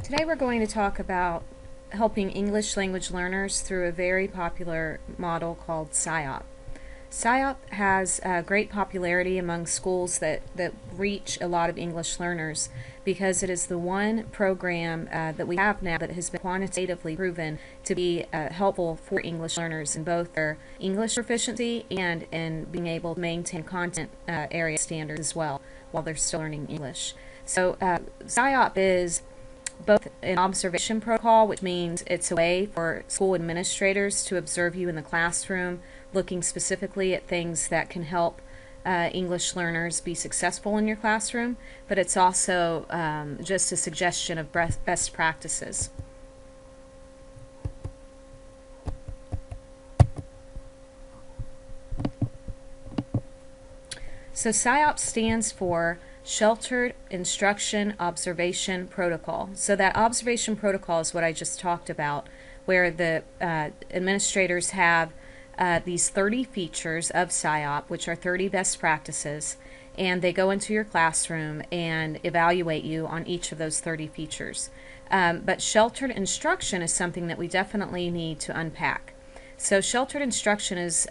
Today we're going to talk about helping English language learners through a very popular model called SIOP. SIOP has great popularity among schools that reach a lot of English learners because it is the one program that we have now that has been quantitatively proven to be helpful for English learners in both their English proficiency and in being able to maintain content area standards as well while they're still learning English. So SIOP is both an observation protocol, which means it's a way for school administrators to observe you in the classroom, looking specifically at things that can help English learners be successful in your classroom, but it's also just a suggestion of best practices. So SIOP stands for Sheltered Instruction Observation Protocol. So that observation protocol is what I just talked about, where the administrators have these 30 features of SIOP, which are 30 best practices, and they go into your classroom and evaluate you on each of those 30 features. But sheltered instruction is something that we definitely need to unpack. So sheltered instruction is,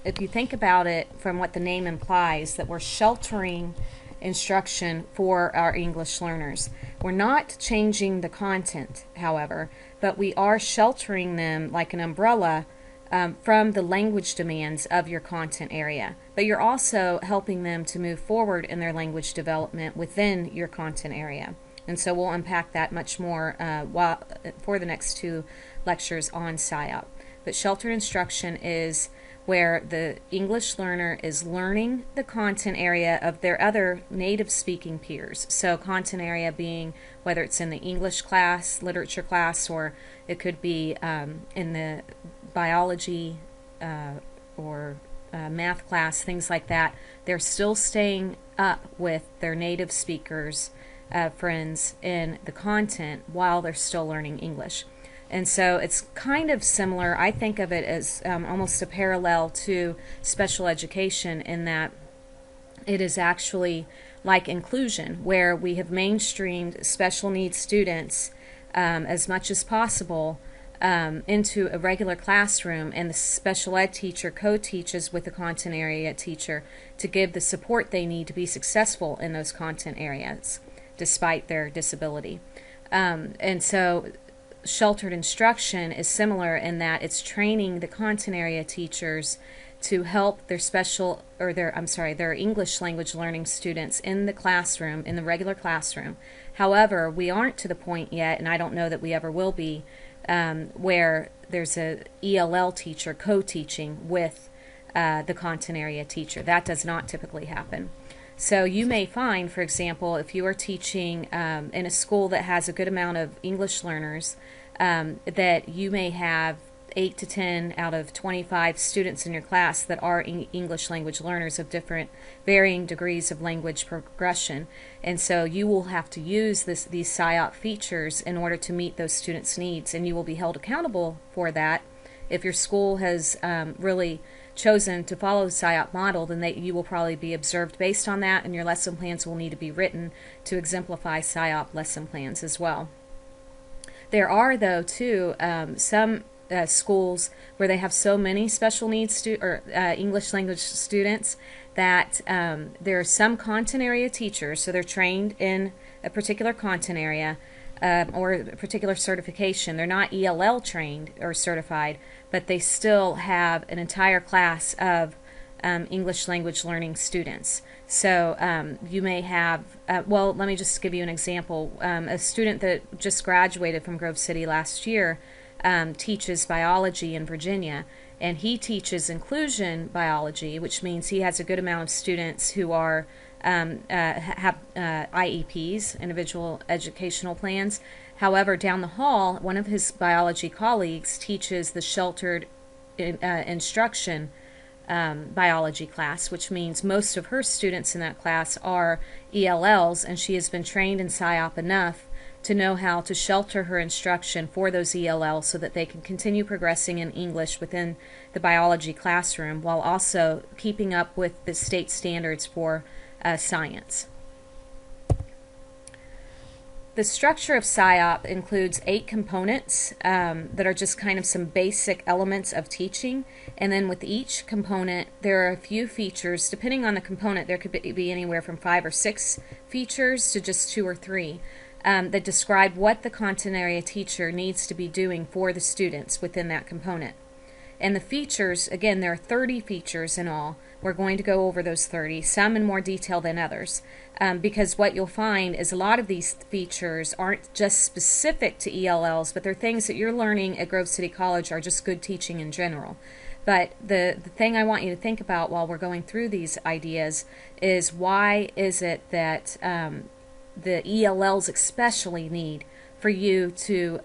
if you think about it from what the name implies, that we're sheltering instruction for our English learners. We're not changing the content, however, but we are sheltering them like an umbrella from the language demands of your content area. But you're also helping them to move forward in their language development within your content area. And so we'll unpack that much more for the next two lectures on SIOP. But sheltered instruction is where the English learner is learning the content area of their other native speaking peers. So content area being whether it's in the English class, literature class, or it could be in the biology or math class, things like that. They're still staying up with their native speakers, friends in the content while they're still learning English. And so it's kind of similar. I think of it as almost a parallel to special education in that it is actually like inclusion, where we have mainstreamed special needs students as much as possible into a regular classroom, and the special ed teacher co-teaches with the content area teacher to give the support they need to be successful in those content areas despite their disability. And so sheltered instruction is similar in that it's training the content area teachers to help their their English language learning students in the classroom, in the regular classroom. However, we aren't to the point yet, and I don't know that we ever will be, where there's a ELL teacher co-teaching with the content area teacher. That does not typically happen. So you may find, for example, if you are teaching in a school that has a good amount of English learners, that you may have 8 to 10 out of 25 students in your class that are English language learners of different varying degrees of language progression. And so you will have to use these SIOP features in order to meet those students' needs, and you will be held accountable for that. If your school has really chosen to follow the SIOP model, then you will probably be observed based on that, and your lesson plans will need to be written to exemplify SIOP lesson plans as well. There are, though, too, some schools where they have so many special needs English language students that there are some content area teachers, so they're trained in a particular content area or a particular certification. They're not ELL trained or certified, but they still have an entire class of English language learning students. So you may have, well, let me just give you an example. A student that just graduated from Grove City last year teaches biology in Virginia, and he teaches inclusion biology, which means he has a good amount of students who are have IEPs, individual educational plans. However, down the hall, one of his biology colleagues teaches the sheltered instruction biology class, which means most of her students in that class are ELLs, and she has been trained in SIOP enough to know how to shelter her instruction for those ELLs so that they can continue progressing in English within the biology classroom while also keeping up with the state standards for science. the structure of SIOP includes 8 components that are just kind of some basic elements of teaching, and then with each component there are a few features. Depending on the component, there could be anywhere from 5 or 6 features to just 2 or 3 that describe what the content area teacher needs to be doing for the students within that component. And the features, again, there are 30 features in all. We're going to go over those 30, some in more detail than others, because what you'll find is a lot of these features aren't just specific to ELLs, but they're things that you're learning at Grove City College are just good teaching in general. But the thing I want you to think about while we're going through these ideas is, why is it that the ELLs especially need for you to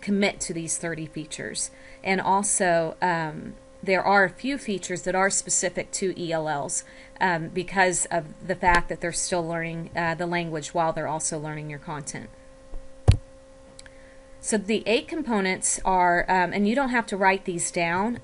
commit to these 30 features. And also there are a few features that are specific to ELLs because of the fact that they're still learning the language while they're also learning your content. So the 8 components are, and you don't have to write these down,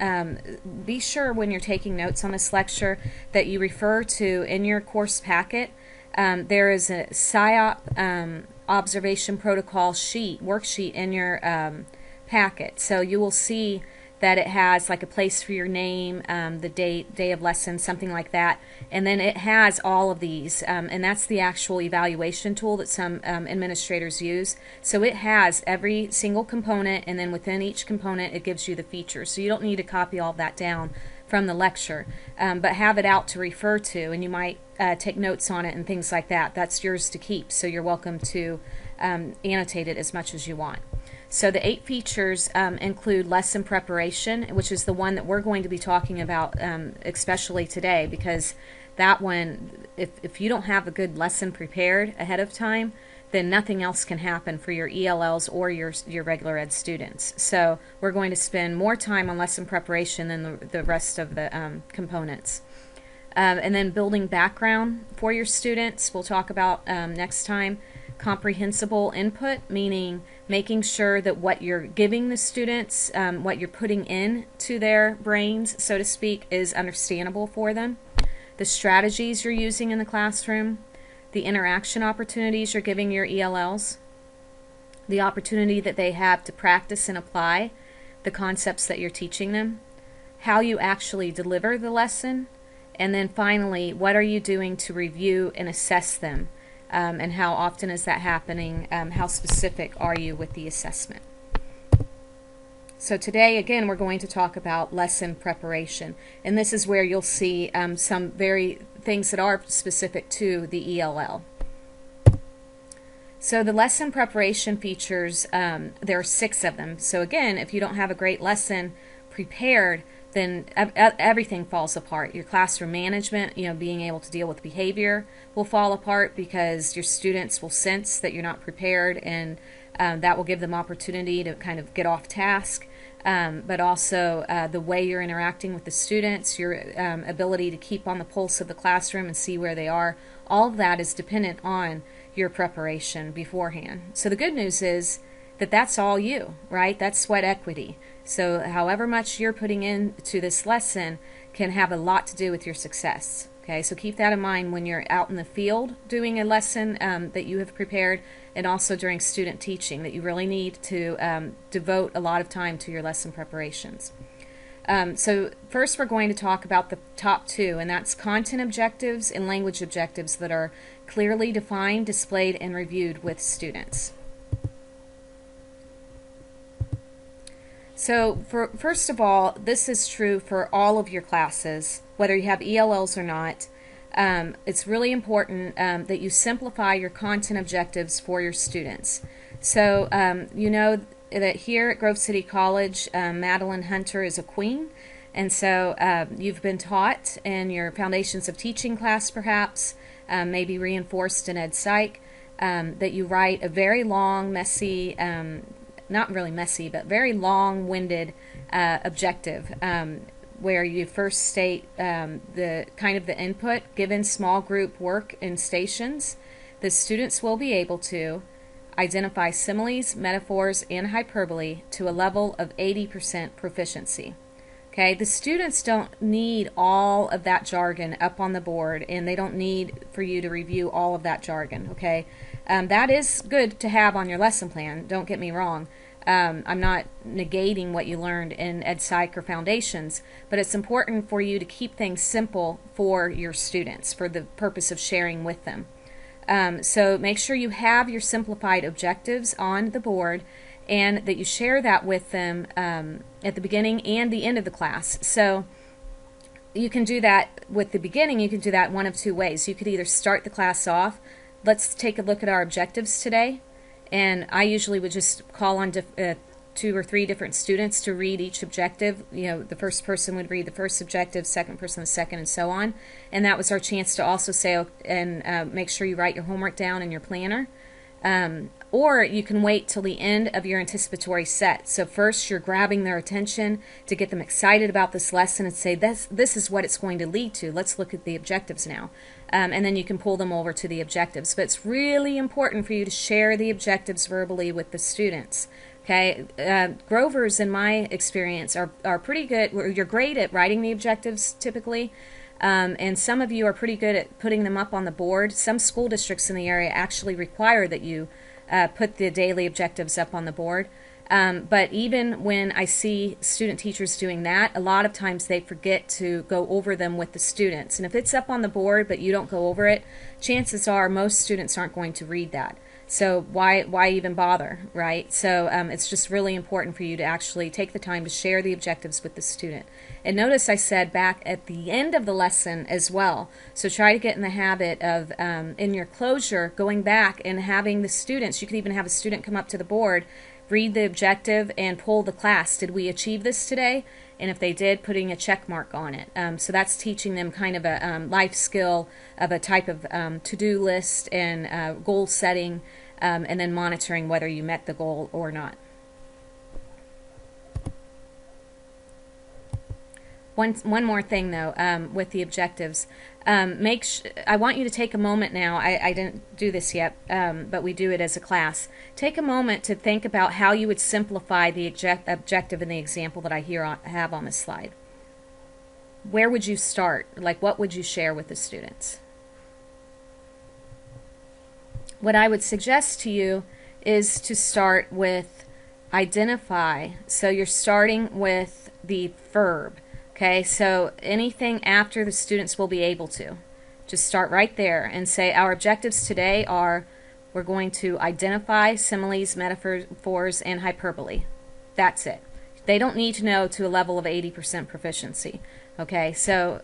be sure when you're taking notes on this lecture that you refer to in your course packet. There is a SIOP observation protocol worksheet in your packet. So you will see that it has like a place for your name, the day of lesson, something like that, and then it has all of these, and that's the actual evaluation tool that some administrators use. So it has every single component, and then within each component it gives you the features. So you don't need to copy all that down from the lecture, but have it out to refer to, and you might take notes on it and things like that. That's yours to keep, so you're welcome to annotate it as much as you want. So the 8 features include lesson preparation, which is the one that we're going to be talking about especially today, because that one, if you don't have a good lesson prepared ahead of time, then nothing else can happen for your ELLs or your regular ed students. So we're going to spend more time on lesson preparation than the rest of the components. And then building background for your students, we'll talk about next time. Comprehensible input, meaning making sure that what you're giving the students, what you're putting into their brains, so to speak, is understandable for them. The strategies you're using in the classroom, the interaction opportunities you're giving your ELLs, the opportunity that they have to practice and apply the concepts that you're teaching them, how you actually deliver the lesson, and then finally, what are you doing to review and assess them, and how often is that happening, how specific are you with the assessment. So today, again, we're going to talk about lesson preparation, and this is where you'll see some very things that are specific to the ELL. So the lesson preparation features, there are 6 of them. So again, if you don't have a great lesson prepared, then everything falls apart. Your classroom management, being able to deal with behavior will fall apart, because your students will sense that you're not prepared, and that will give them opportunity to kind of get off task. But also the way you're interacting with the students, your ability to keep on the pulse of the classroom and see where they are, all of that is dependent on your preparation beforehand. So the good news is that that's all you, right? That's sweat equity. So however much you're putting into this lesson can have a lot to do with your success. Okay, so keep that in mind when you're out in the field doing a lesson that you have prepared, and also during student teaching, that you really need to devote a lot of time to your lesson preparations. So first we're going to talk about the top 2, and that's content objectives and language objectives that are clearly defined, displayed, and reviewed with students. So first of all, this is true for all of your classes, whether you have ELLs or not. It's really important that you simplify your content objectives for your students. So you know that here at Grove City College, Madeline Hunter is a queen, and so you've been taught in your Foundations of Teaching class, perhaps, maybe reinforced in Ed Psych, that you write a very long, messy, not really messy, but very long-winded objective, where you first state the kind of the input. Given small group work in stations, the students will be able to identify similes, metaphors, and hyperbole to a level of 80% proficiency. Okay, the students don't need all of that jargon up on the board, and they don't need for you to review all of that jargon. Okay, That is good to have on your lesson plan, don't get me wrong. I'm not negating what you learned in Ed Psych or Foundations, but it's important for you to keep things simple for your students for the purpose of sharing with them. So make sure you have your simplified objectives on the board and that you share that with them at the beginning and the end of the class. So you can do that with the beginning. You can do that one of two ways. You could either start the class off, let's take a look at our objectives today, and I usually would just call on 2 or 3 different students to read each objective. You know, the first person would read the first objective, second person the second, and so on. And that was our chance to also say and make sure you write your homework down in your planner. Or you can wait till the end of your anticipatory set. So first you're grabbing their attention to get them excited about this lesson and say, this is what it's going to lead to. Let's look at the objectives now. And then you can pull them over to the objectives. But it's really important for you to share the objectives verbally with the students. Okay, Grovers, in my experience, are pretty good. You're great at writing the objectives typically. And some of you are pretty good at putting them up on the board. Some school districts in the area actually require that you put the daily objectives up on the board. But even when I see student teachers doing that, a lot of times they forget to go over them with the students. And if it's up on the board but you don't go over it, chances are most students aren't going to read that. So why even bother, right? So it's just really important for you to actually take the time to share the objectives with the student. And notice I said back at the end of the lesson as well. So try to get in the habit of, in your closure, going back and having the students, you could even have a student come up to the board, read the objective, and poll the class. Did we achieve this today? And if they did, putting a check mark on it. So that's teaching them kind of a life skill of a type of to-do list and goal setting, and then monitoring whether you met the goal or not. One more thing though, with the objectives, I want you to take a moment now. I didn't do this yet, but we do it as a class. Take a moment to think about how you would simplify the objective in the example that I have on this slide. Where would you start? Like, what would you share with the students? What I would suggest to you is to start with identify. So you're starting with the verb. Okay, so anything after the students will be able to. Just start right there and say our objectives today are, we're going to identify similes, metaphors, and hyperbole. That's it. They don't need to know to a level of 80% proficiency. Okay, so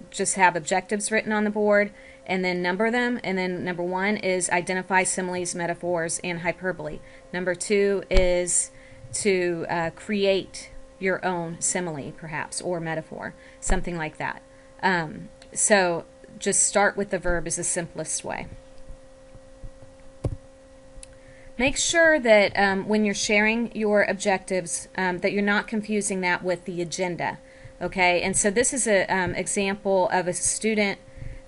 just have objectives written on the board and then number them. And then number 1 is identify similes, metaphors, and hyperbole. Number 2 is to create your own simile, perhaps, or metaphor, something like that. So just start with the verb is the simplest way. Make sure that when you're sharing your objectives that you're not confusing that with the agenda. Okay, and so this is an example of a student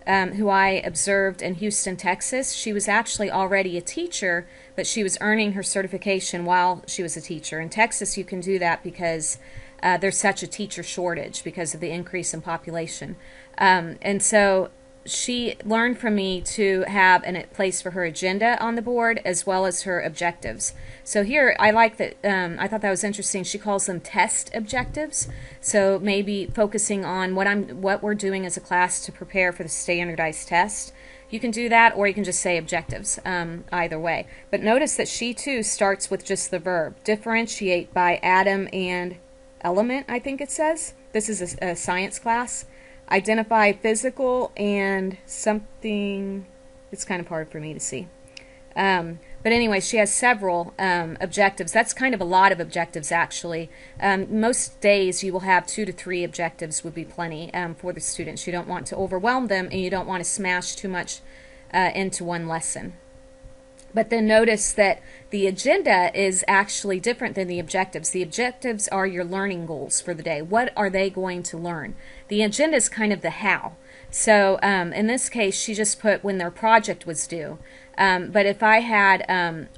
who I observed in Houston, Texas. She was actually already a teacher, but she was earning her certification while she was a teacher. In Texas, you can do that because there's such a teacher shortage because of the increase in population. And so she learned from me to have a place for her agenda on the board as well as her objectives. So here, I like that. I thought that was interesting. She calls them test objectives. So maybe focusing on what we're doing as a class to prepare for the standardized test. You can do that, or you can just say objectives, either way. But notice that she too starts with just the verb. Differentiate by atom and element, I think it says. This is a science class. Identify physical and something, it's kind of hard for me to see. But anyway, she has several objectives. That's kind of a lot of objectives, actually. Most days you will have 2 to 3 objectives would be plenty for the students. You don't want to overwhelm them, and you don't want to smash too much into one lesson. But then notice that the agenda is actually different than the objectives. The objectives are your learning goals for the day. What are they going to learn? The agenda is kind of the how. So in this case, she just put when their project was due. But if I had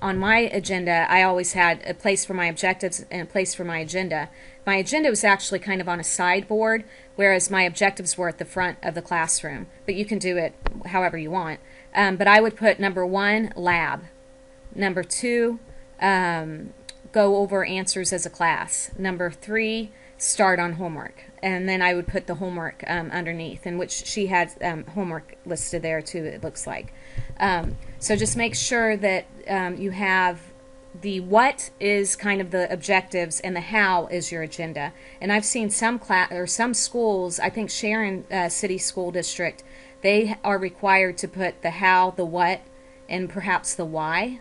on my agenda, I always had a place for my objectives and a place for my agenda. My agenda was actually kind of on a sideboard, whereas my objectives were at the front of the classroom. But you can do it however you want. But I would put number 1, lab. Number 2, go over answers as a class. Number 3, start on homework. And then I would put the homework underneath, in which she had homework listed there too, it looks like. So just make sure that you have the what is kind of the objectives and the how is your agenda. And I've seen some some schools, I think Sharon City School District, they are required to put the how, the what, and perhaps the why.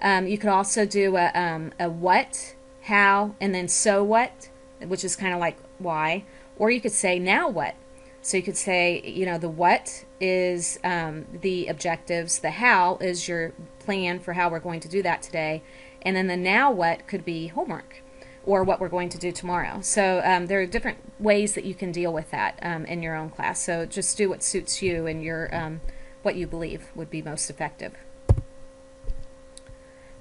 You could also do a what, how, and then so what, which is kind of like why. Or you could say now what. So you could say, you know, the what is the objectives, the how is your plan for how we're going to do that today, and then the now what could be homework or what we're going to do tomorrow. So there are different ways that you can deal with that in your own class. So just do what suits you and your what you believe would be most effective.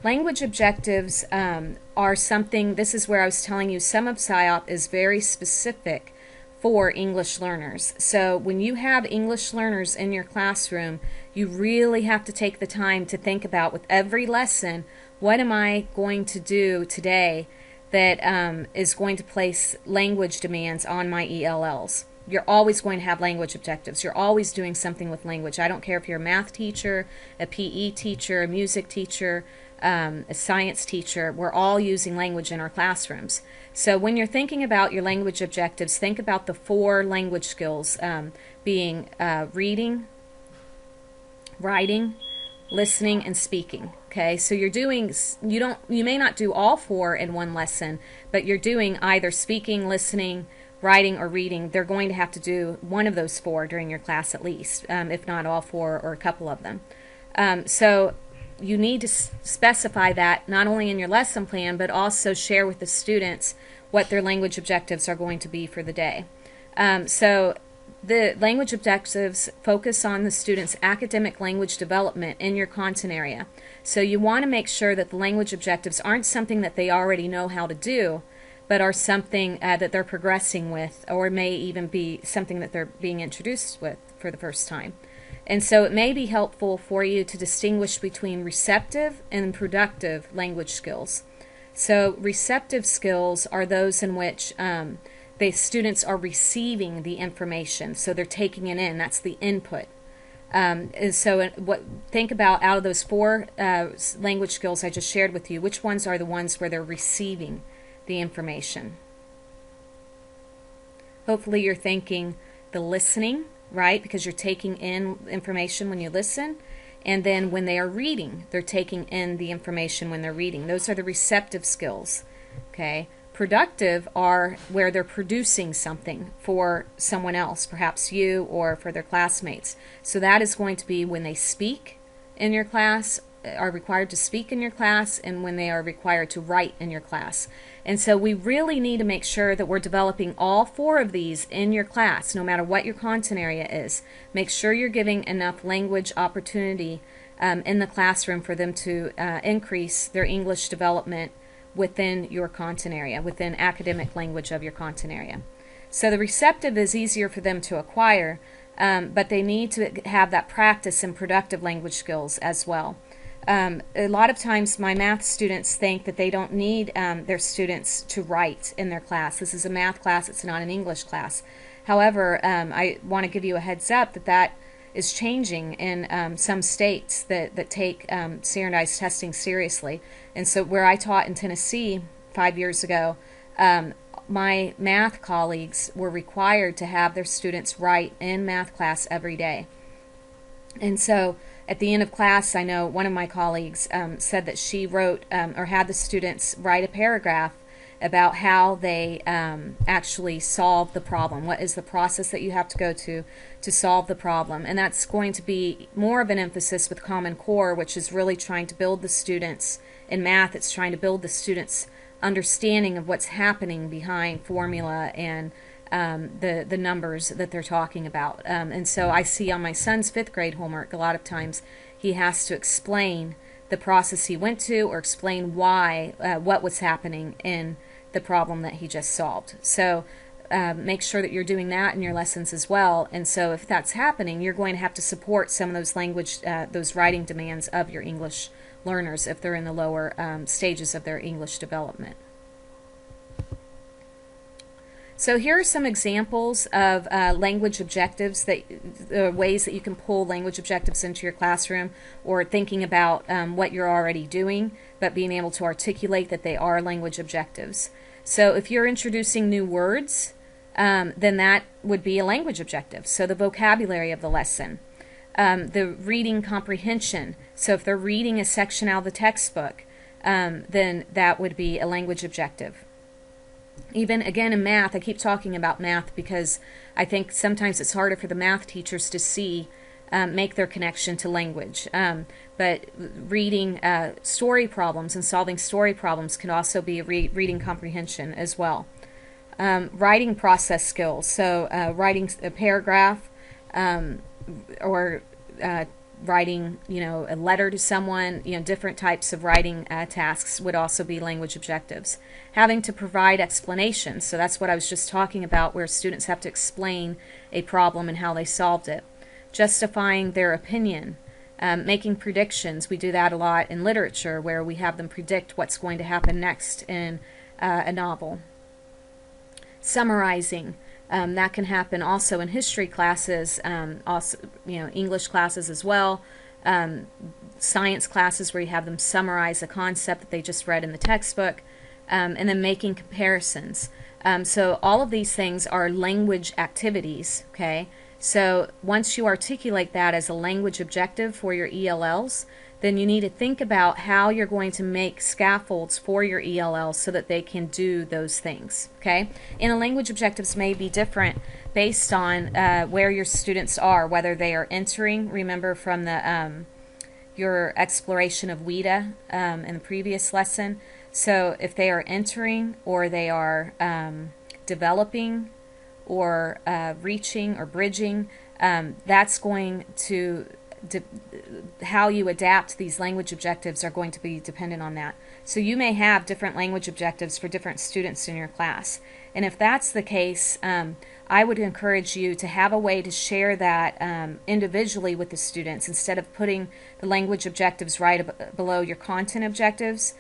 Language objectives are something, this is where I was telling you some of SIOP is very specific for English learners. So when you have English learners in your classroom, you really have to take the time to think about, with every lesson, what am I going to do today that is going to place language demands on my ELLs. You're always going to have language objectives. You're always doing something with language. I don't care if you're a math teacher, a PE teacher, a music teacher, a science teacher. We're all using language in our classrooms. So when you're thinking about your language objectives, think about the 4 language skills being reading, writing, listening, and speaking. Okay, so you're doing, you may not do all 4 in one lesson, but you're doing either speaking, listening, writing, or reading. They're going to have to do one of those 4 during your class at least, if not all 4 or a couple of them. So you need to specify that not only in your lesson plan, but also share with the students what their language objectives are going to be for the day. So the language objectives focus on the student's academic language development in your content area. So you want to make sure that the language objectives aren't something that they already know how to do, but are something that they're progressing with, or may even be something that they're being introduced with for the first time. And so it may be helpful for you to distinguish between receptive and productive language skills. So receptive skills are those in which the students are receiving the information, so they're taking it in. That's the input. And so think about, out of those 4 language skills I just shared with you, which ones are the ones where they're receiving the information? Hopefully you're thinking the listening, right? Because you're taking in information when you listen. And then when they are reading, they're taking in the information when they're reading. Those are the receptive skills. Okay. Productive are where they're producing something for someone else, perhaps you or for their classmates. So that is going to be when they speak in your class, are required to speak in your class, and when they are required to write in your class. And so we really need to make sure that we're developing all 4 of these in your class, no matter what your content area is. Make sure you're giving enough language opportunity in the classroom for them to increase their English development within your content area, within academic language of your content area. So the receptive is easier for them to acquire, but they need to have that practice in productive language skills as well. A lot of times my math students think that they don't need their students to write in their class. This is a math class, it's not an English class. However, I want to give you a heads up that is changing in some states that take standardized testing seriously. And so where I taught in Tennessee 5 years ago, my math colleagues were required to have their students write in math class every day. And so at the end of class, I know one of my colleagues said that she wrote or had the students write a paragraph about how they actually solve the problem. What is the process that you have to go to solve the problem? And that's going to be more of an emphasis with Common Core, which is really trying to build the students in math. It's trying to build the students' understanding of what's happening behind formula and the numbers that they're talking about. And so I see on my son's 5th grade homework, a lot of times he has to explain the process he went to, or explain why, what was happening in the problem that he just solved. So make sure that you're doing that in your lessons as well. And so if that's happening, you're going to have to support some of those those writing demands of your English learners if they're in the lower stages of their English development. So here are some examples of language objectives, ways that you can pull language objectives into your classroom, or thinking about what you're already doing, but being able to articulate that they are language objectives. So if you're introducing new words, then that would be a language objective. So the vocabulary of the lesson. The reading comprehension. So if they're reading a section out of the textbook, then that would be a language objective. Even again in math, I keep talking about math because I think sometimes it's harder for the math teachers to see, make their connection to language. But reading story problems and solving story problems can also be reading comprehension as well. Writing process skills, so writing a paragraph or writing, a letter to someone, different types of writing tasks would also be language objectives. Having to provide explanations, so that's what I was just talking about, where students have to explain a problem and how they solved it. Justifying their opinion, making predictions. We do that a lot in literature, where we have them predict what's going to happen next in a novel. Summarizing. That can happen also in history classes, also English classes as well, science classes where you have them summarize a concept that they just read in the textbook, and then making comparisons. So all of these things are language activities, okay? So once you articulate that as a language objective for your ELLs, then you need to think about how you're going to make scaffolds for your ELLs so that they can do those things, okay? And the language objectives may be different based on where your students are, whether they are entering, remember from the your exploration of WIDA in the previous lesson. So if they are entering, or they are developing, or reaching, or bridging, that's going to how you adapt these language objectives are going to be dependent on that. So you may have different language objectives for different students in your class. And if that's the case, I would encourage you to have a way to share that individually with the students instead of putting the language objectives right below your content objectives,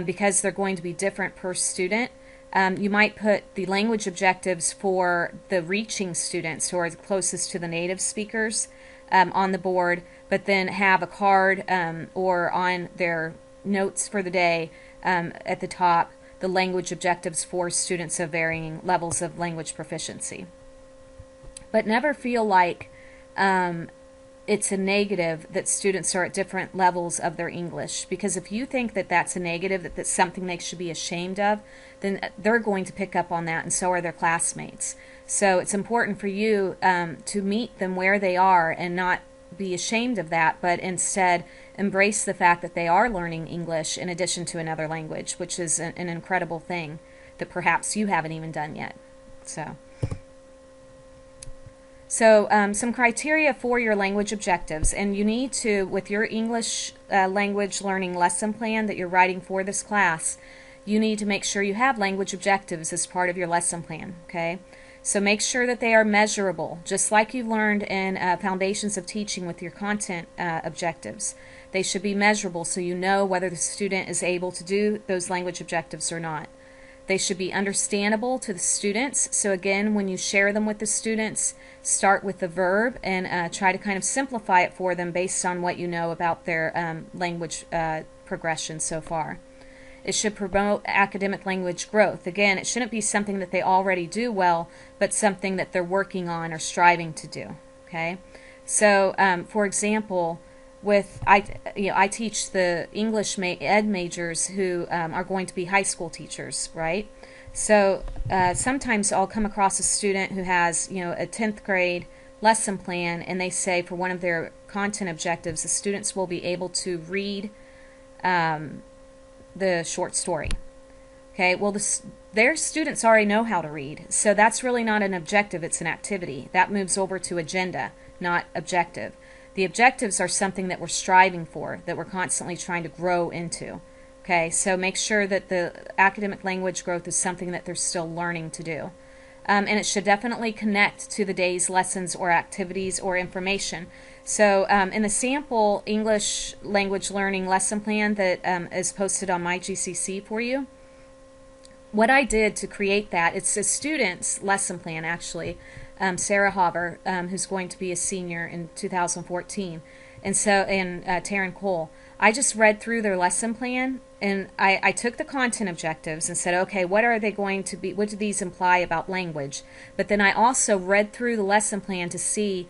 because they're going to be different per student. You might put the language objectives for the reaching students who are the closest to the native speakers on the board, but then have a card or on their notes for the day at the top the language objectives for students of varying levels of language proficiency. But never feel like it's a negative that students are at different levels of their English, because if you think that that's a negative, that that's something they should be ashamed of, then they're going to pick up on that, and so are their classmates. So it's important for you to meet them where they are and not be ashamed of that, but instead embrace the fact that they are learning English in addition to another language, which is an incredible thing that perhaps you haven't even done yet. So some criteria for your language objectives, and you need to, with your English language learning lesson plan that you're writing for this class, you need to make sure you have language objectives as part of your lesson plan, okay? So make sure that they are measurable, just like you've learned in Foundations of Teaching with your content objectives. They should be measurable so you know whether the student is able to do those language objectives or not. They should be understandable to the students. So again, when you share them with the students, start with the verb and try to kind of simplify it for them based on what you know about their language progression so far. It should promote academic language growth. Again, it shouldn't be something that they already do well, but something that they're working on or striving to do. Okay, so for example, I teach the English ed majors who are going to be high school teachers, right? So sometimes I'll come across a student who has a 10th grade lesson plan, and they say for one of their content objectives, the students will be able to read the short story. Okay, well their students already know how to read, so that's really not an objective, it's an activity. That moves over to agenda, not objective. The objectives are something that we're striving for, that we're constantly trying to grow into. Okay, so make sure that the academic language growth is something that they're still learning to do. and it should definitely connect to the day's lessons or activities or information. So in the sample English language learning lesson plan that is posted on my GCC for you, what I did to create that, it's a student's lesson plan actually, Sarah Hauber, who's going to be a senior in 2014, and Taryn Cole. I just read through their lesson plan, and I took the content objectives and said, okay, what are they going to be? What do these imply about language? But then I also read through the lesson plan to see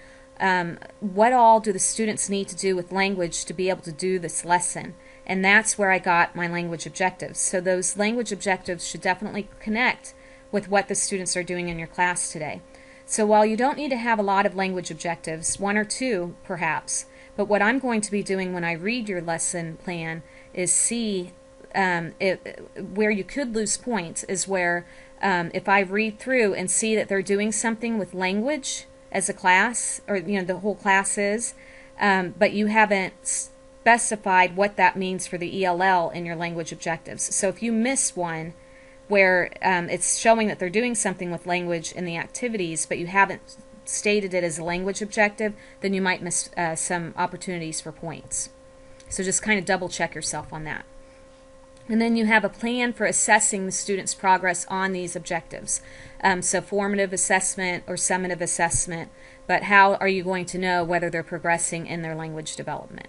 what all do the students need to do with language to be able to do this lesson. And that's where I got my language objectives. So those language objectives should definitely connect with what the students are doing in your class today. So while you don't need to have a lot of language objectives, one or two perhaps, but what I'm going to be doing when I read your lesson plan is see where you could lose points is where if I read through and see that they're doing something with language as a class, or the whole class is, but you haven't specified what that means for the ELL in your language objectives. So if you miss one where it's showing that they're doing something with language in the activities, but you haven't stated it as a language objective, then you might miss some opportunities for points. So just kind of double check yourself on that. And then you have a plan for assessing the student's progress on these objectives. So formative assessment or summative assessment, but how are you going to know whether they're progressing in their language development?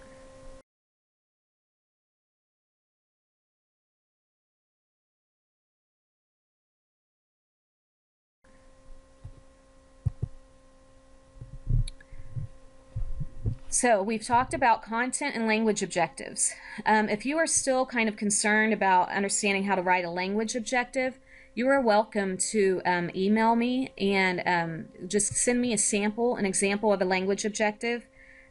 So we've talked about content and language objectives. If you are still kind of concerned about understanding how to write a language objective, you are welcome to email me and just send me a sample, an example of a language objective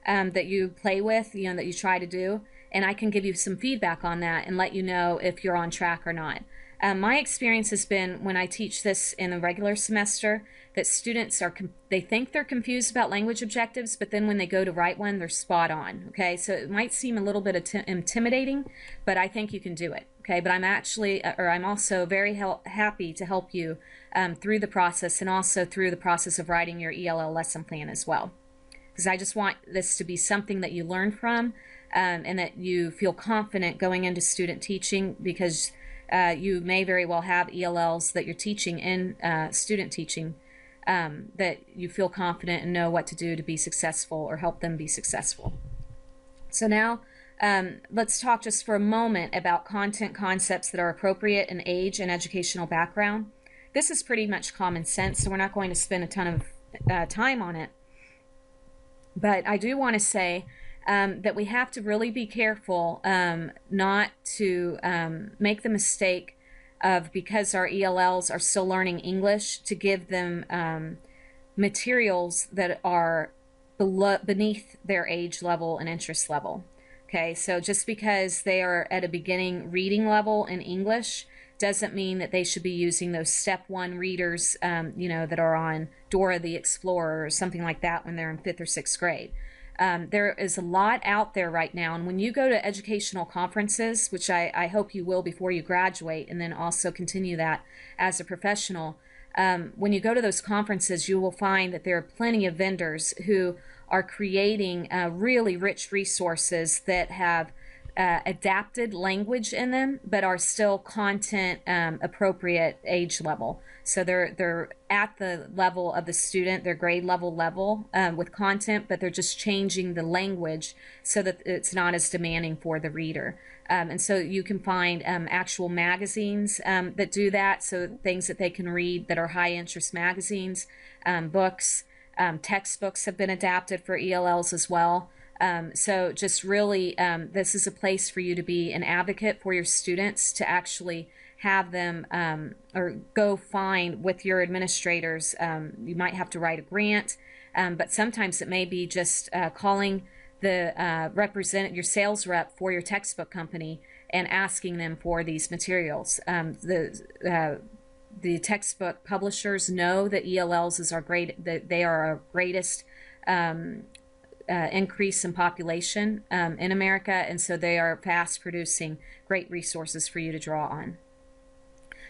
that you play with, that you try to do, and I can give you some feedback on that and let you know if you're on track or not. My experience has been when I teach this in a regular semester that students they think they're confused about language objectives, but then when they go to write one, they're spot on. Okay, so it might seem a little bit intimidating, but I think you can do it. Okay, but I'm also very happy to help you through the process and also through the process of writing your ELL lesson plan as well, because I just want this to be something that you learn from and that you feel confident going into student teaching, because you may very well have ELLs that you're teaching in student teaching that you feel confident and know what to do to be successful or help them be successful. So now let's talk just for a moment about content concepts that are appropriate in age and educational background. This is pretty much common sense, so we're not going to spend a ton of time on it. But I do want to say that we have to really be careful not to make the mistake of, because our ELLs are still learning English, to give them materials that are beneath their age level and interest level. Okay, so just because they are at a beginning reading level in English doesn't mean that they should be using those step one readers, that are on Dora the Explorer or something like that when they're in 5th or 6th grade. There is a lot out there right now, and when you go to educational conferences, which I hope you will before you graduate, and then also continue that as a professional, when you go to those conferences, you will find that there are plenty of vendors who are creating really rich resources that have adapted language in them, but are still content appropriate age level. So they're at the level of the student, their grade level with content, but they're just changing the language so that it's not as demanding for the reader. And so you can find actual magazines that do that, so things that they can read that are high interest magazines, books, textbooks have been adapted for ELLs as well. So just really, this is a place for you to be an advocate for your students, to actually have them or go find with your administrators. You might have to write a grant, but sometimes it may be just calling the your sales rep for your textbook company and asking them for these materials. The textbook publishers know that ELLs is that they are our greatest increase in population in America, and so they are fast producing great resources for you to draw on.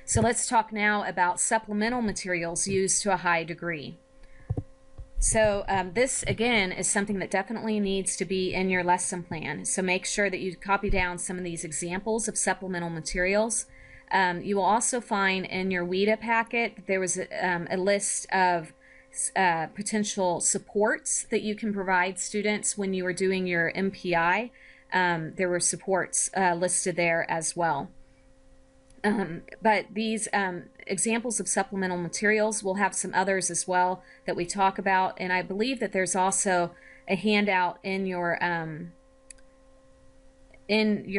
So let's talk now about supplemental materials used to a high degree. So this, again, is something that definitely needs to be in your lesson plan. So make sure that you copy down some of these examples of supplemental materials. You will also find in your WIDA packet, there was a list of potential supports that you can provide students when you are doing your MPI. There were supports listed there as well. But these examples of supplemental materials, we'll have some others as well that we talk about, and I believe that there's also a handout in your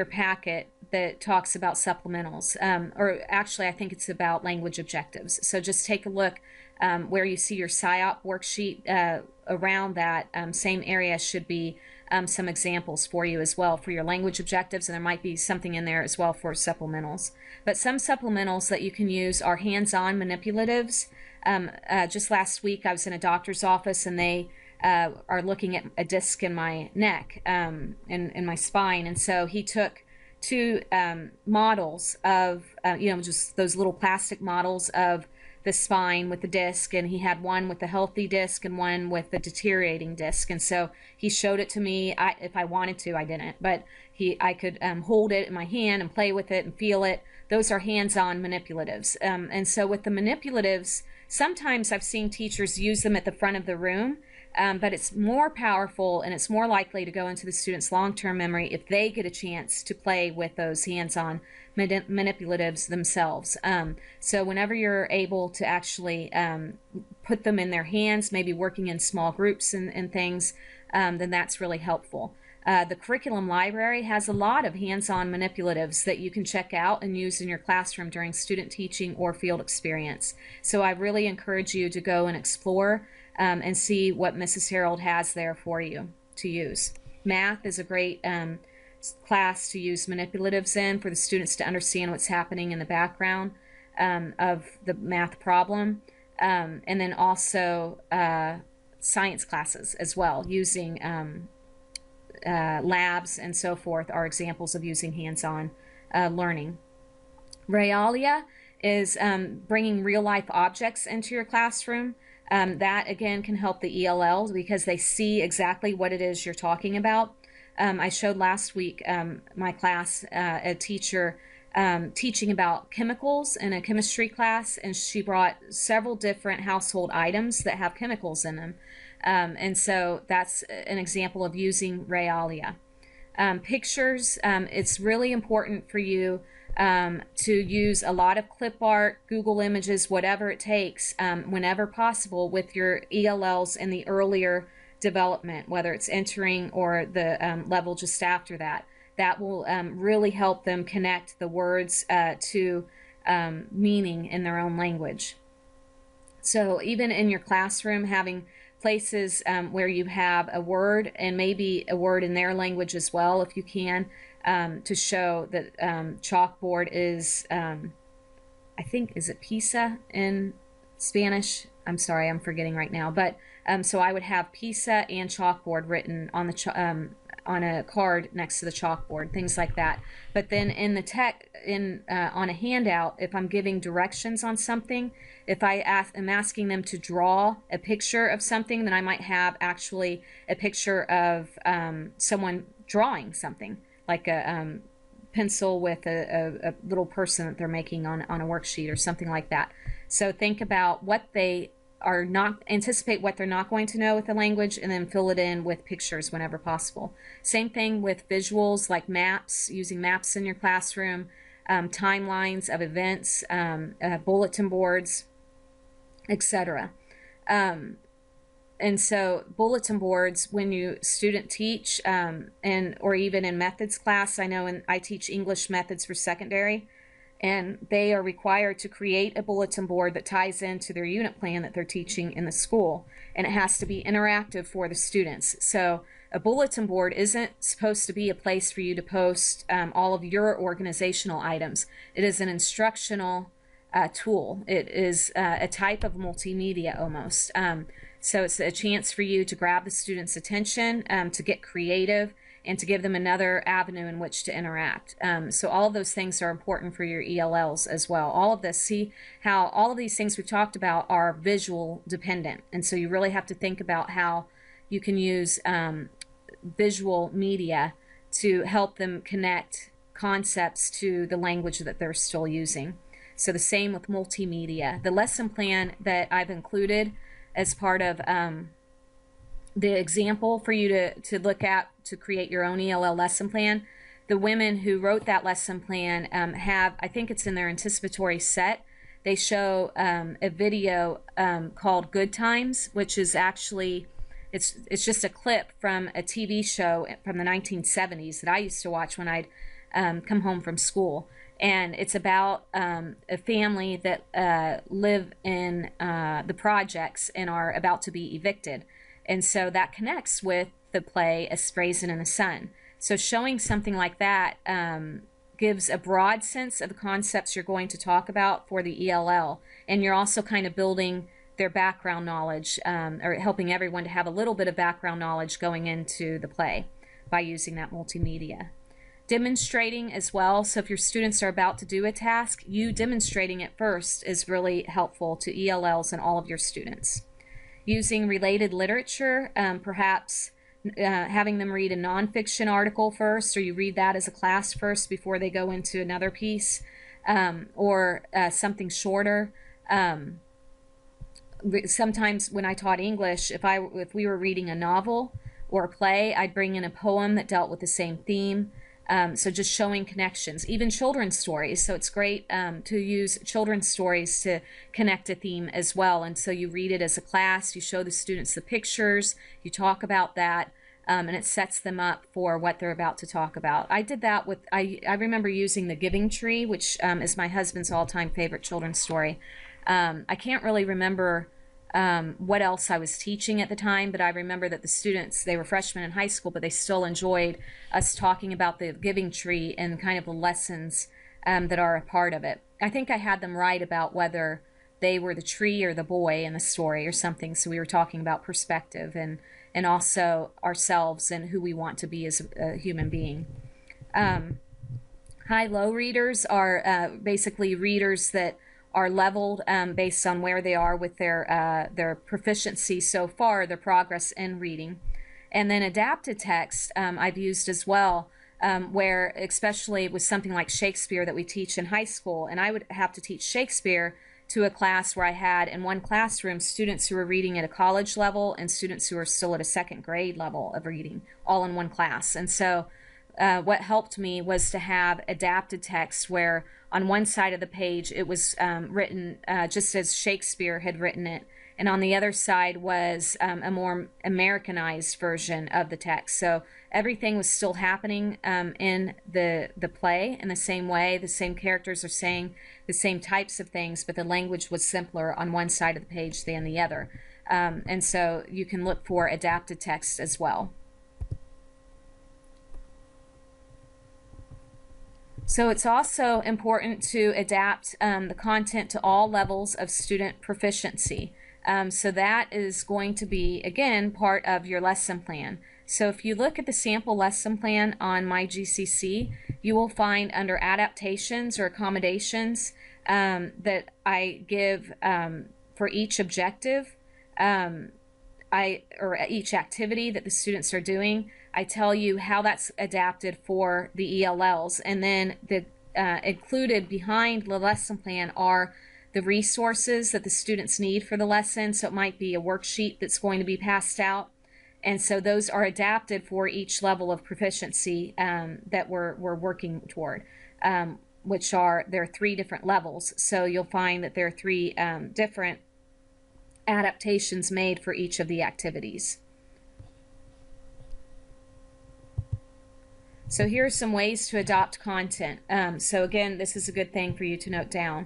packet that talks about supplementals, or actually I think it's about language objectives. So just take a look where you see your SIOP worksheet. Around that same area should be some examples for you as well for your language objectives, and there might be something in there as well for supplementals. But some supplementals that you can use are hands-on manipulatives. Just last week I was in a doctor's office, and they are looking at a disc in my neck, in my spine, and so he took two models of, just those little plastic models of the spine with the disc, and he had one with the healthy disc and one with the deteriorating disc, and so he showed it to me. If I wanted to, I didn't, but I could hold it in my hand and play with it and feel it. Those are hands-on manipulatives, and so with the manipulatives, sometimes I've seen teachers use them at the front of the room, but it's more powerful and it's more likely to go into the student's long-term memory if they get a chance to play with those hands-on manipulatives themselves. So whenever you're able to actually put them in their hands, maybe working in small groups and things, then that's really helpful. The curriculum library has a lot of hands-on manipulatives that you can check out and use in your classroom during student teaching or field experience. So I really encourage you to go and explore and see what Mrs. Harold has there for you to use. Math is a great class to use manipulatives in for the students to understand what's happening in the background of the math problem. And then also science classes as well, using labs and so forth are examples of using hands-on learning. Realia is bringing real-life objects into your classroom. That, again, can help the ELLs because they see exactly what it is you're talking about. I showed last week my class a teacher teaching about chemicals in a chemistry class, and she brought several different household items that have chemicals in them. And so that's an example of using realia. Pictures, it's really important for you to use a lot of clip art, Google Images, whatever it takes, whenever possible with your ELLs in the earlier development, whether it's entering or the level just after that. That will really help them connect the words to meaning in their own language. So even in your classroom, having places where you have a word and maybe a word in their language as well, if you can, to show that chalkboard is, I think, is it pizza in Spanish? I'm sorry, I'm forgetting right now. But so I would have pizza and chalkboard written on the on a card next to the chalkboard, things like that. But then in the on a handout, if I'm giving directions on something, if I am asking them to draw a picture of something, then I might have actually a picture of someone drawing something, like a pencil with a little person that they're making on a worksheet or something like that. So think about what they are not, anticipate what they're not going to know with the language, and then fill it in with pictures whenever possible. Same thing with visuals like maps, using maps in your classroom, timelines of events, bulletin boards, etc. And so bulletin boards, when you student teach, or even in methods class, I know I teach English methods for secondary, and they are required to create a bulletin board that ties into their unit plan that they're teaching in the school, and it has to be interactive for the students. So a bulletin board isn't supposed to be a place for you to post all of your organizational items. It is an instructional tool. It is a type of multimedia almost. So it's a chance for you to grab the student's attention, to get creative, and to give them another avenue in which to interact. So all of those things are important for your ELLs as well. All of this, see how all of these things we've talked about are visual dependent. And so you really have to think about how you can use visual media to help them connect concepts to the language that they're still using. So the same with multimedia. The lesson plan that I've included as part of the example for you to look at to create your own ELL lesson plan, the women who wrote that lesson plan have, I think it's in their anticipatory set, they show a video called Good Times, which is actually, it's just a clip from a TV show from the 1970s that I used to watch when I'd come home from school. And it's about a family that live in the projects and are about to be evicted. And so that connects with the play A Raisin in the Sun. So showing something like that gives a broad sense of the concepts you're going to talk about for the ELL. And you're also kind of building their background knowledge, or helping everyone to have a little bit of background knowledge going into the play by using that multimedia. Demonstrating as well. So if your students are about to do a task, you demonstrating it first is really helpful to ELLs and all of your students. Using related literature, perhaps having them read a nonfiction article first, or you read that as a class first before they go into another piece, or something shorter. Sometimes when I taught English, if we were reading a novel or a play, I'd bring in a poem that dealt with the same theme. So just showing connections, even children's stories. So it's great to use children's stories to connect a theme as well. And so you read it as a class, you show the students the pictures, you talk about that, and it sets them up for what they're about to talk about. I did that with, I remember using The Giving Tree, which is my husband's all-time favorite children's story. I can't really remember what else I was teaching at the time, but I remember that the students, they were freshmen in high school, but they still enjoyed us talking about the Giving Tree and kind of the lessons that are a part of it. I think I had them write about whether they were the tree or the boy in the story or something, so we were talking about perspective and also ourselves and who we want to be as a human being. High-low readers are basically readers that are leveled based on where they are with their proficiency so far, their progress in reading. And then adapted text I've used as well, where especially with something like Shakespeare that we teach in high school, and I would have to teach Shakespeare to a class where I had in one classroom students who were reading at a college level and students who are still at a second grade level of reading, all in one class. And so what helped me was to have adapted text where on one side of the page it was written just as Shakespeare had written it, and on the other side was a more Americanized version of the text. So everything was still happening in the play in the same way. The same characters are saying the same types of things, but the language was simpler on one side of the page than the other. And so you can look for adapted text as well. So it's also important to adapt the content to all levels of student proficiency. So that is going to be, again, part of your lesson plan. So if you look at the sample lesson plan on MyGCC, you will find under adaptations or accommodations that I give for each objective, or each activity that the students are doing. I tell you how that's adapted for the ELLs, and then the included behind the lesson plan are the resources that the students need for the lesson. So it might be a worksheet that's going to be passed out, and so those are adapted for each level of proficiency that we're working toward, which are, there are 3 different levels. So you'll find that there are 3 different adaptations made for each of the activities. So here are some ways to adopt content. So again, this is a good thing for you to note down.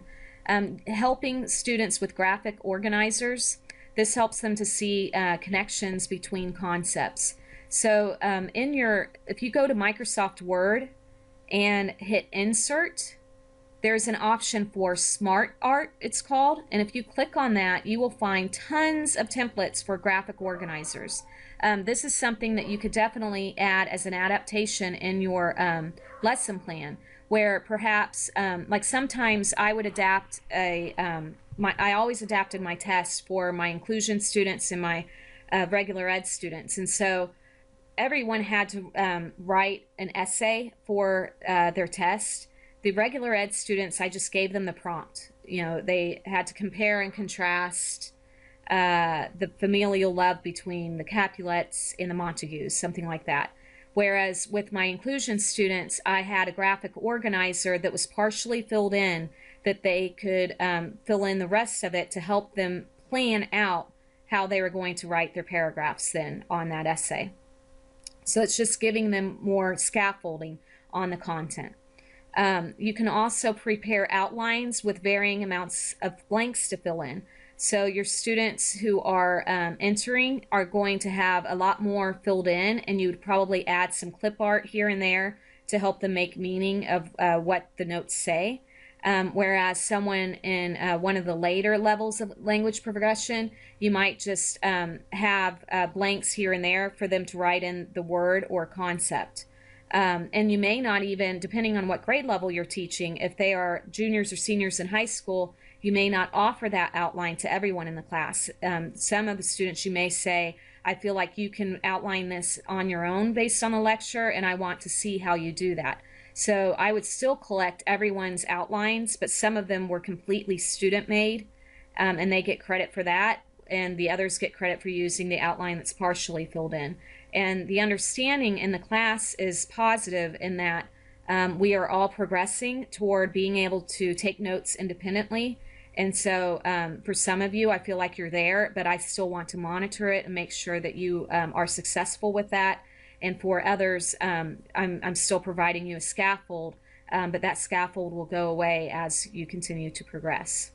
Helping students with graphic organizers. This helps them to see connections between concepts. So if you go to Microsoft Word and hit Insert, there's an option for Smart Art, it's called, and if you click on that, you will find tons of templates for graphic organizers. This is something that you could definitely add as an adaptation in your lesson plan, where perhaps, like sometimes I would adapt I always adapted my tests for my inclusion students and my regular ed students, and so everyone had to write an essay for their test. The regular ed students, I just gave them the prompt. You know, they had to compare and contrast the familial love between the Capulets and the Montagues, something like that. Whereas with my inclusion students, I had a graphic organizer that was partially filled in, that they could fill in the rest of it to help them plan out how they were going to write their paragraphs then on that essay. So it's just giving them more scaffolding on the content. You can also prepare outlines with varying amounts of blanks to fill in. So your students who are entering are going to have a lot more filled in, and you would probably add some clip art here and there to help them make meaning of what the notes say. Whereas someone in one of the later levels of language progression, you might just have blanks here and there for them to write in the word or concept. And you may not even, depending on what grade level you're teaching, if they are juniors or seniors in high school, you may not offer that outline to everyone in the class. Some of the students, you may say, I feel like you can outline this on your own based on the lecture, and I want to see how you do that. So I would still collect everyone's outlines, but some of them were completely student-made, and they get credit for that, and the others get credit for using the outline that's partially filled in. And the understanding in the class is positive in that we are all progressing toward being able to take notes independently. And so for some of you, I feel like you're there, but I still want to monitor it and make sure that you are successful with that. And for others, I'm still providing you a scaffold, but that scaffold will go away as you continue to progress.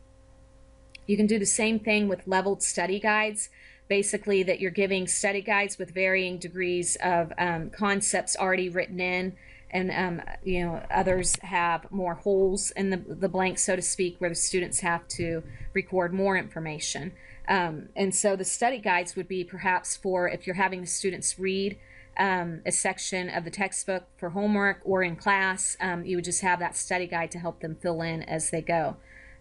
You can do the same thing with leveled study guides, basically that you're giving study guides with varying degrees of concepts already written in, and you know, others have more holes in the blank, so to speak, where the students have to record more information. And so the study guides would be perhaps for if you're having the students read a section of the textbook for homework or in class, you would just have that study guide to help them fill in as they go.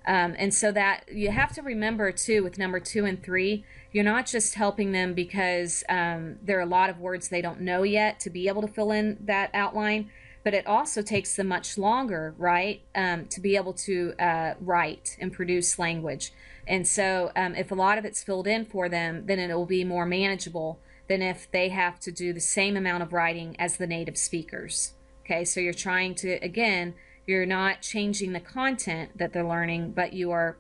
And so that you have to remember too, with number 2 and 3, you're not just helping them because there are a lot of words they don't know yet to be able to fill in that outline, but it also takes them much longer, right, to be able to write and produce language. And so if a lot of it's filled in for them, then it will be more manageable than if they have to do the same amount of writing as the native speakers. Okay, so you're trying to, again, you're not changing the content that they're learning, but you are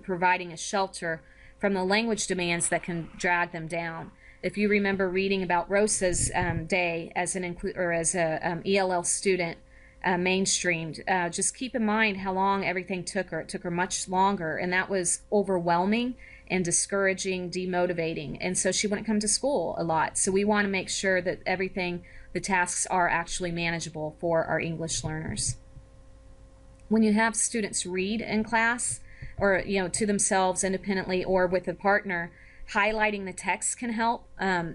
providing a shelter from the language demands that can drag them down. If you remember reading about Rosa's day as an ELL student, mainstreamed, just keep in mind how long everything took her. It took her much longer, and that was overwhelming and discouraging, demotivating. And so she wouldn't come to school a lot. So we want to make sure that everything, the tasks are actually manageable for our English learners. When you have students read in class, or to themselves independently or with a partner, highlighting the text can help.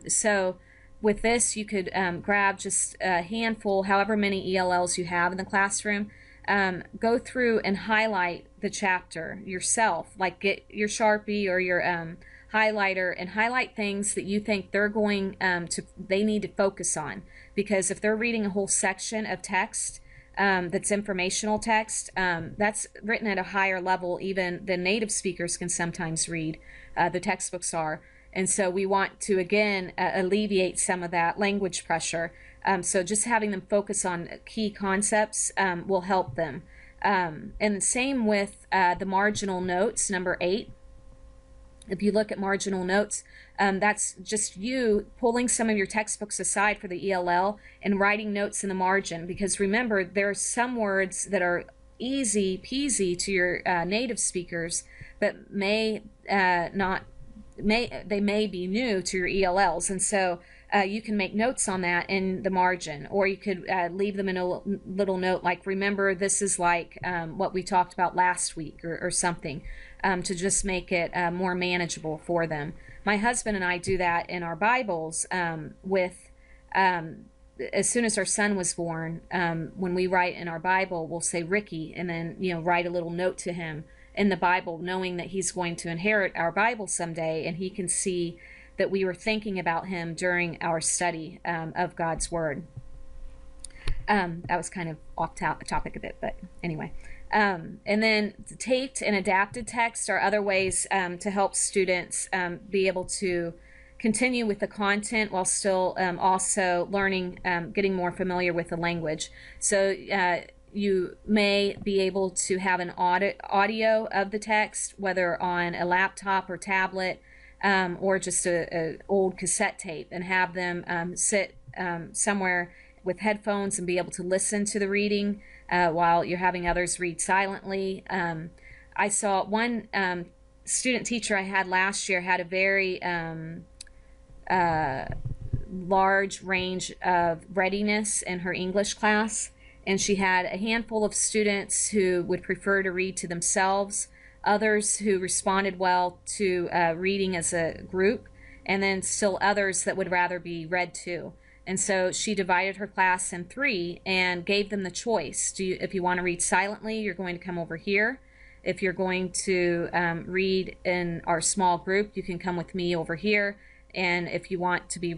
So with this, you could grab just a handful, however many ELLs you have in the classroom, go through and highlight the chapter yourself, like get your Sharpie or your highlighter and highlight things that you think they're going they need to focus on. Because if they're reading a whole section of text, that's informational text, that's written at a higher level even than native speakers can sometimes read. The textbooks are. And so we want to, again, alleviate some of that language pressure. So just having them focus on key concepts will help them. And same with the marginal notes, number 8. If you look at marginal notes, that's just you pulling some of your textbooks aside for the ELL and writing notes in the margin. Because remember, there are some words that are easy peasy to your native speakers, but they may be new to your ELLs. And so you can make notes on that in the margin, or you could leave them in a little note like, remember, this is like what we talked about last week, or something, to just make it more manageable for them. My husband and I do that in our Bibles with as soon as our son was born. When we write in our Bible, we'll say Ricky, and then write a little note to him in the Bible, knowing that he's going to inherit our Bible someday, and he can see that we were thinking about him during our study of God's Word. That was kind of off topic a bit, but anyway. And then taped and adapted text are other ways to help students be able to continue with the content while still also learning, getting more familiar with the language. So you may be able to have an audio of the text, whether on a laptop or tablet, or just a old cassette tape, and have them sit somewhere with headphones and be able to listen to the reading while you're having others read silently. I saw one student teacher I had last year had a very large range of readiness in her English class, and she had a handful of students who would prefer to read to themselves, others who responded well to reading as a group, and then still others that would rather be read to. And so she divided her class in 3 and gave them the choice. If you want to read silently, you're going to come over here. If you're going to read in our small group, you can come with me over here. And if you want to be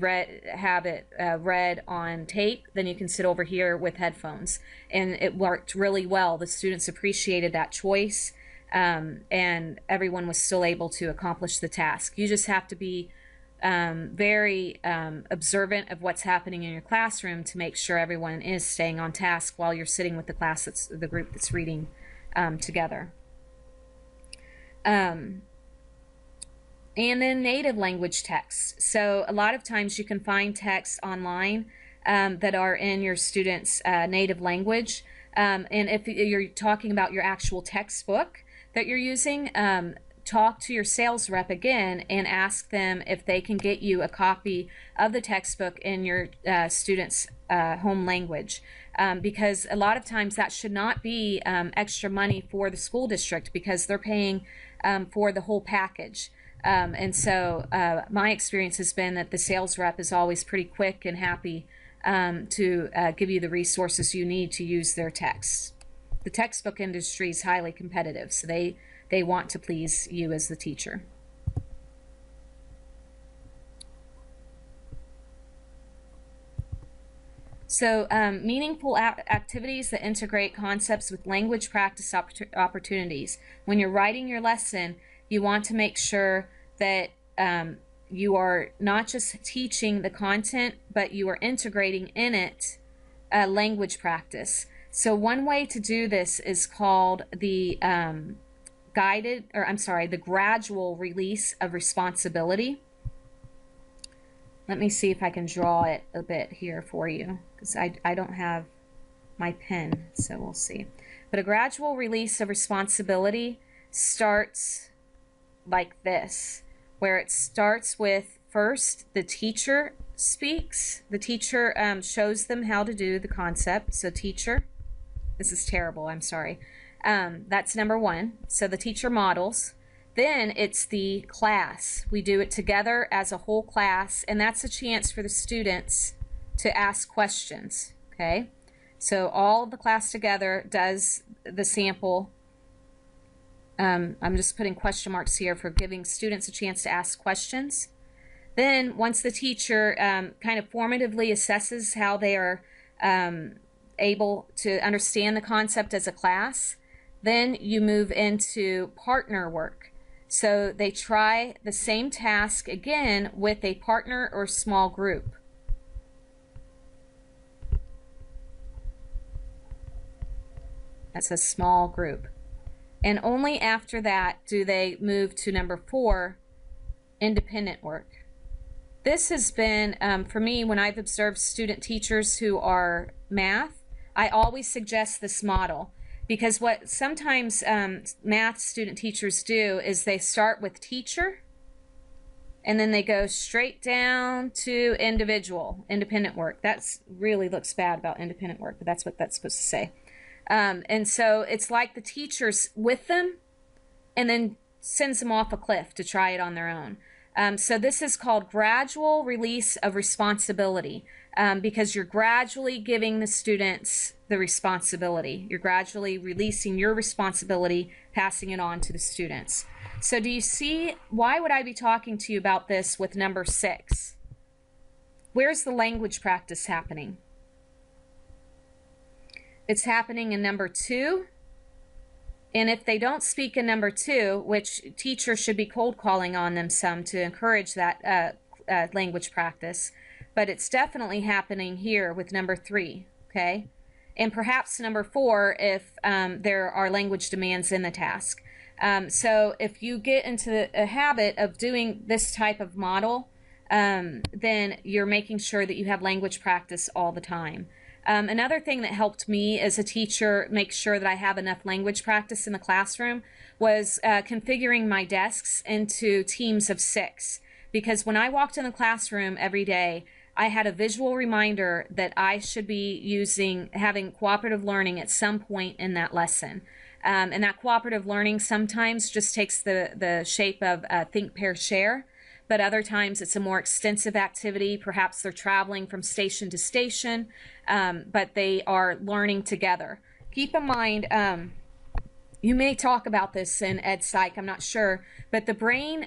have it read on tape, then you can sit over here with headphones. And it worked really well. The students appreciated that choice, and everyone was still able to accomplish the task. You just have to be very observant of what's happening in your classroom to make sure everyone is staying on task while you're sitting with the group that's reading together. And then native language texts. So a lot of times you can find texts online that are in your students' native language. And if you're talking about your actual textbook that you're using, talk to your sales rep again and ask them if they can get you a copy of the textbook in your students' home language. Because a lot of times that should not be extra money for the school district, because they're paying for the whole package. And so my experience has been that the sales rep is always pretty quick and happy to give you the resources you need to use their texts. The textbook industry is highly competitive, so they want to please you as the teacher. So meaningful activities that integrate concepts with language practice opportunities. When you're writing your lesson, you want to make sure that you are not just teaching the content, but you are integrating in it language practice. So one way to do this is called the the gradual release of responsibility. Let me see if I can draw it a bit here for you, because I don't have my pen, so we'll see. But a gradual release of responsibility starts like this, where it starts with first the teacher speaks. The teacher shows them how to do the concept. So teacher, this is terrible, I'm sorry. That's number 1. So the teacher models. Then it's the class. We do it together as a whole class, and that's a chance for the students to ask questions. Okay? So all of the class together does the sample. I'm just putting question marks here for giving students a chance to ask questions. Then once the teacher kind of formatively assesses how they are able to understand the concept as a class, then you move into partner work. So they try the same task again with a partner or small group. That's a small group. And only after that do they move to number 4, independent work. This has been, for me, when I've observed student teachers who are math, I always suggest this model. Because what sometimes math student teachers do is they start with teacher, and then they go straight down to individual, independent work. That's really looks bad about independent work, but that's what that's supposed to say. And so it's like the teacher's with them and then sends them off a cliff to try it on their own. So this is called gradual release of responsibility, because you're gradually giving the students the responsibility. You're gradually releasing your responsibility, passing it on to the students. So do you see, why would I be talking to you about this with number 6? Where's the language practice happening? It's happening in number 2. And if they don't speak in number 2, which teachers should be cold calling on them some to encourage that language practice, but it's definitely happening here with number 3, okay? And perhaps number 4 if there are language demands in the task. So if you get into a habit of doing this type of model, then you're making sure that you have language practice all the time. Another thing that helped me as a teacher make sure that I have enough language practice in the classroom was configuring my desks into teams of 6. Because when I walked in the classroom every day, I had a visual reminder that I should be having cooperative learning at some point in that lesson. And that cooperative learning sometimes just takes the shape of think, pair, share. But other times it's a more extensive activity. Perhaps they're traveling from station to station, but they are learning together. Keep in mind, you may talk about this in Ed Psych, I'm not sure, but the brain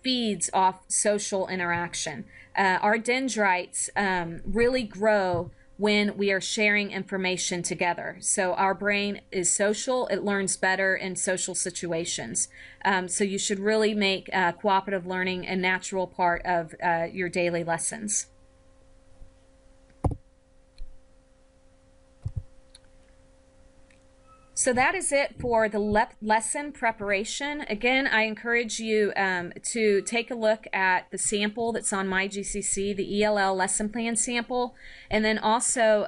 feeds off social interaction. Our dendrites really grow when we are sharing information together. So our brain is social. It learns better in social situations. So you should really make cooperative learning a natural part of your daily lessons. So that is it for the lesson preparation. Again, I encourage you to take a look at the sample that's on my GCC, the ELL lesson plan sample, and then also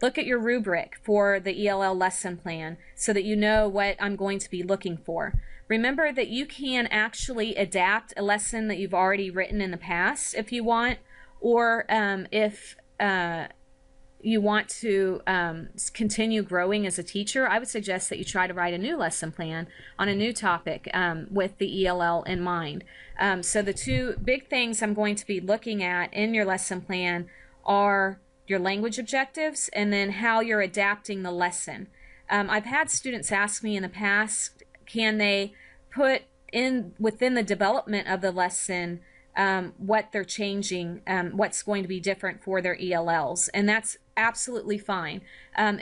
look at your rubric for the ELL lesson plan so that you know what I'm going to be looking for. Remember that you can actually adapt a lesson that you've already written in the past if you want, or if you want to continue growing as a teacher, I would suggest that you try to write a new lesson plan on a new topic with the ELL in mind. So the 2 big things I'm going to be looking at in your lesson plan are your language objectives and then how you're adapting the lesson. I've had students ask me in the past, can they put in within the development of the lesson what they're changing, what's going to be different for their ELLs, and that's absolutely fine.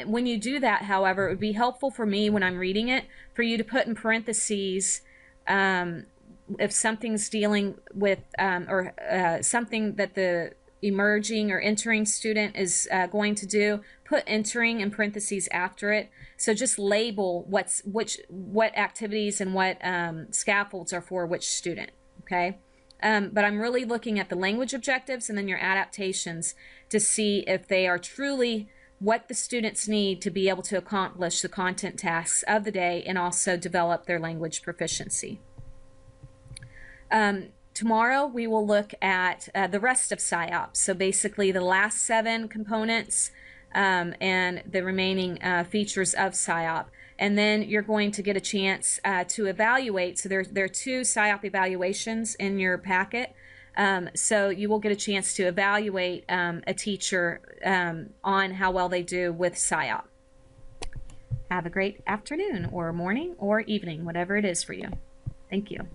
When you do that, however, it would be helpful for me when I'm reading it for you to put in parentheses if something's dealing with or something that the emerging or entering student is going to do, put entering in parentheses after it. So just label what activities and what scaffolds are for which student, okay? But I'm really looking at the language objectives and then your adaptations to see if they are truly what the students need to be able to accomplish the content tasks of the day and also develop their language proficiency. Tomorrow we will look at the rest of SIOP, so basically the last 7 components and the remaining features of SIOP. And then you're going to get a chance to evaluate. So there are 2 SIOP evaluations in your packet. So you will get a chance to evaluate a teacher on how well they do with SIOP. Have a great afternoon or morning or evening, whatever it is for you. Thank you.